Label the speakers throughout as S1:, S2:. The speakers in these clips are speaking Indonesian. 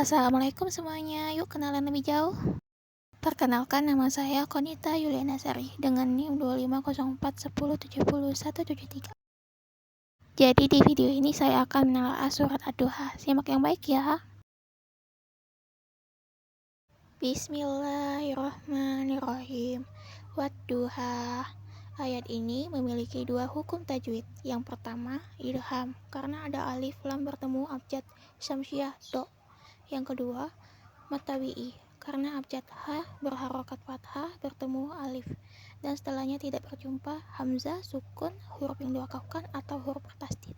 S1: Assalamualaikum semuanya, yuk kenalan lebih jauh. Perkenalkan, nama saya Konita Yuliana Sari dengan NIM 250410707173. Jadi di video ini saya akan menelaah surat Ad-Duha. Simak yang baik ya. Bismillahirrahmanirrahim. Wad-duha. Ayat ini memiliki dua hukum tajwid. Yang pertama, idgham, karena ada alif lam bertemu abjad syamsiah do. Yang kedua, matawi'i, karena abjad ha berharokat fathah bertemu alif dan setelahnya tidak berjumpa hamzah, sukun, huruf yang diwakafkan atau huruf tasdid.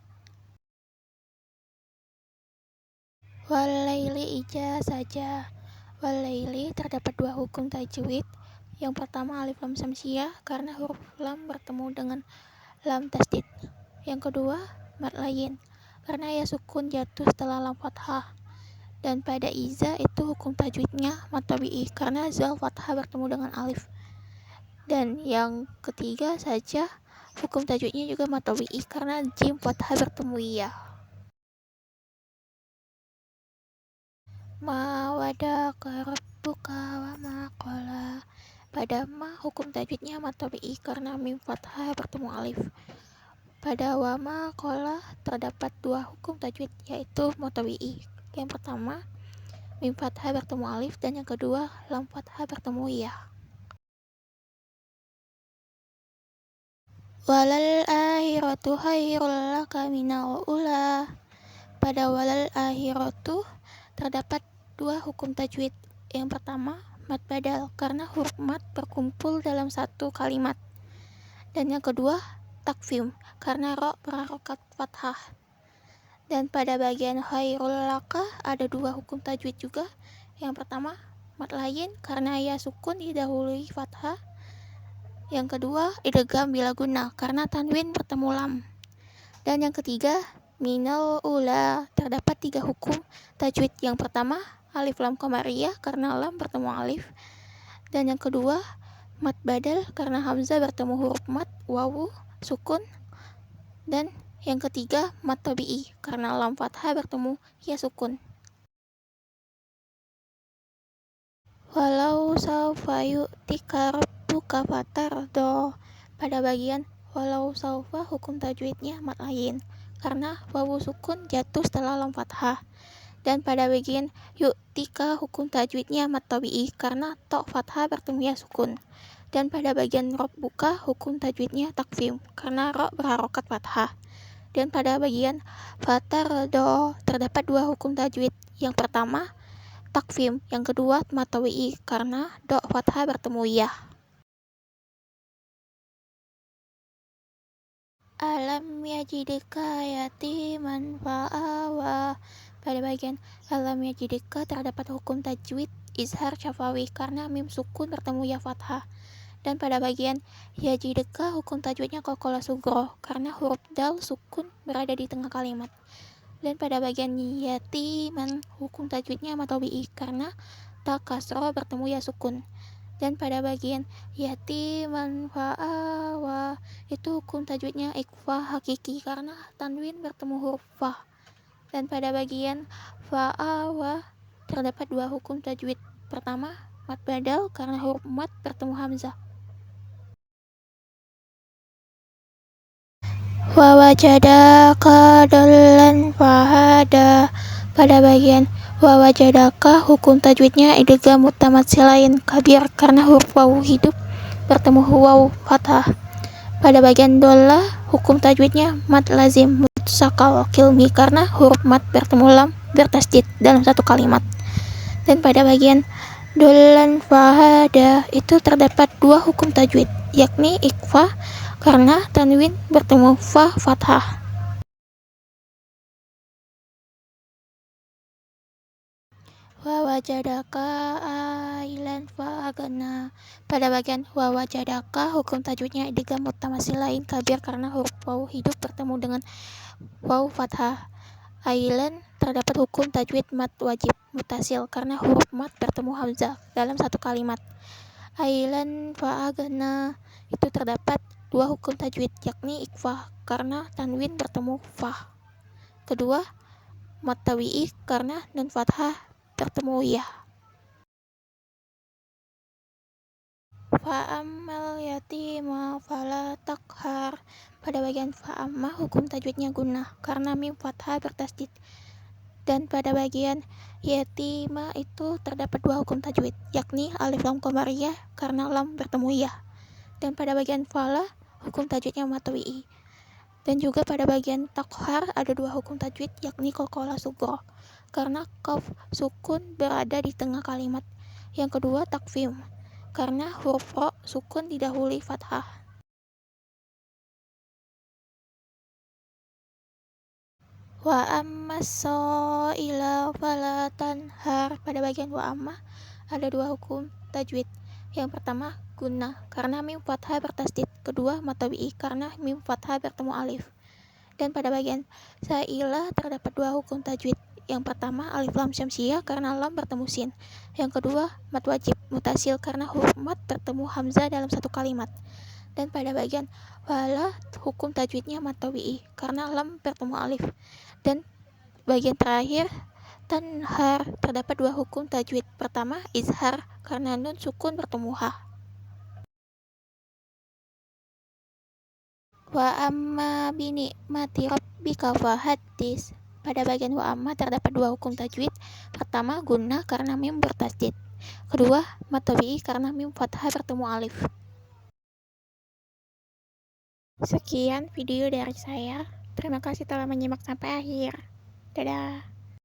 S1: Walaili ija saja. Walaili terdapat dua hukum tajwid. Yang pertama alif lam syamsiah karena huruf lam bertemu dengan lam tasdid. Yang kedua mad layin karena ya sukun jatuh setelah lam fathah. Dan pada iza itu hukum tajwidnya mad tabi'i karena zal fathah bertemu dengan alif. Dan yang ketiga saja hukum tajwidnya juga mad tabi'i karena jim fathah bertemu ya. Ma wadaka rabbuka wa ma qala. Pada ma hukum tajwidnya mad tabi'i karena mim fathah bertemu alif. Pada wa ma qala terdapat dua hukum tajwid yaitu mad tabi'i. Yang pertama mim fathah bertemu alif dan yang kedua lam fathah bertemu ya. Walal akhiratu khairul laka minal ula. Pada walal akhiratu terdapat dua hukum tajwid. Yang pertama mad badal karena huruf mad berkumpul dalam satu kalimat. Dan yang kedua takfim karena ro berharokat fathah. Dan pada bagian khairul laka ada dua hukum tajwid juga. Yang pertama mad layin karena ya sukun didahului fathah. Yang kedua idgham bila guna karena tanwin bertemu lam. Dan yang ketiga minal ula terdapat tiga hukum tajwid. Yang pertama alif lam qamariyah karena lam bertemu alif. Dan yang kedua mad badal karena hamzah bertemu huruf mad wawu sukun. Dan yang ketiga mad tabi'i karena lam fathah bertemu ya sukun. Walau saufa yu'tika rabbuka fatardo. Pada bagian walau saufa hukum tajwidnya mad layin karena wawu sukun jatuh setelah lam fathah. Dan pada bagian yu'tika hukum tajwidnya mad tabi'i karena to fathah bertemu ya sukun. Dan pada bagian rabbuka hukum tajwidnya takfim karena ro berharokat fathah. Dan pada bagian fatardo terdapat dua hukum tajwid. Yang pertama takfim, yang kedua mad tabi'i karena do fathah bertemu ya. Alam yajidka yatiman fa'awa. Pada bagian alam yajidka terdapat hukum tajwid izhar syafawi karena mim sukun bertemu ya fathah. Dan pada bagian yajidka hukum tajwidnya qalqalah sugro karena huruf dal sukun berada di tengah kalimat. Dan pada bagian yatiman hukum tajwidnya mad tabi'i karena ta kasro bertemu ya sukun. Dan pada bagian yatiman fa'awa itu hukum tajwidnya ikhfa hakiki karena tanwin bertemu huruf fa. Dan pada bagian fa'awa terdapat dua hukum tajwid. Pertama mad badal karena huruf mad bertemu hamzah. Wa wajadaka dollan fahada. Pada bagian wa wajadaka hukum tajwidnya idgham mutamatsilain kabir karena huruf wawu hidup bertemu wawu fathah. Pada bagian dolla hukum tajwidnya mad lazim mutsaqal kilmi karena huruf mad bertemu lam bertasdid dalam satu kalimat. Dan pada bagian dollan fahada itu terdapat dua hukum tajwid yakni ikhfa karena tanwin bertemu fa fathah. Wa wajadaka ailan fa agana. Pada bagian wa wajadaka hukum tajwidnya idgham mutamatsilain kabir karena huruf wawu hidup bertemu dengan wawu fathah. Ailan terdapat hukum tajwid mad wajib mutasil karena huruf mad bertemu hamzah dalam satu kalimat. Ailan fa agana itu terdapat dua hukum tajwid yakni ikhfa karena tanwin bertemu fa. Kedua mad tabi'i karena nun fathah bertemu ya. Fa'ammal yatima fala takhar. Pada bagian fa'amma hukum tajwidnya gunnah karena mim fathah bertasdid. Dan pada bagian yatima itu terdapat dua hukum tajwid, yakni alif lam qamariyah karena lam bertemu ya. Dan pada bagian fala hukum tajwidnya matwi'i. Dan juga pada bagian takhar ada dua hukum tajwid, yakni qalqalah sughra karena qaf sukun berada di tengah kalimat. Yang kedua takfim karena huruf ro sukun didahului fathah. Wa amma shaila fala tanhar. Pada bagian wa amma ada dua hukum tajwid. Yang pertama gunnah karena mim fathah bertasdid, kedua matawi'i karena mim fathah bertemu alif. Dan pada bagian sa'ilah terdapat dua hukum tajwid. Yang pertama alif lam syamsiyah karena lam bertemu sin. Yang kedua mat wajib mutasil karena huruf mat bertemu hamzah dalam satu kalimat. Dan pada bagian wala hukum tajwidnya matawi'i karena lam bertemu alif. Dan bagian terakhir tanhar terdapat dua hukum tajwid. Pertama izhar karena nun sukun bertemu ha. Wa amma binikmati rabbika fahaddits. Pada bagian wa amma terdapat dua hukum tajwid. Pertama gunnah karena mim bertasdid. Kedua matawi'i karena mim fathah bertemu alif. Sekian video dari saya. Terima kasih telah menyimak sampai akhir. Dadah.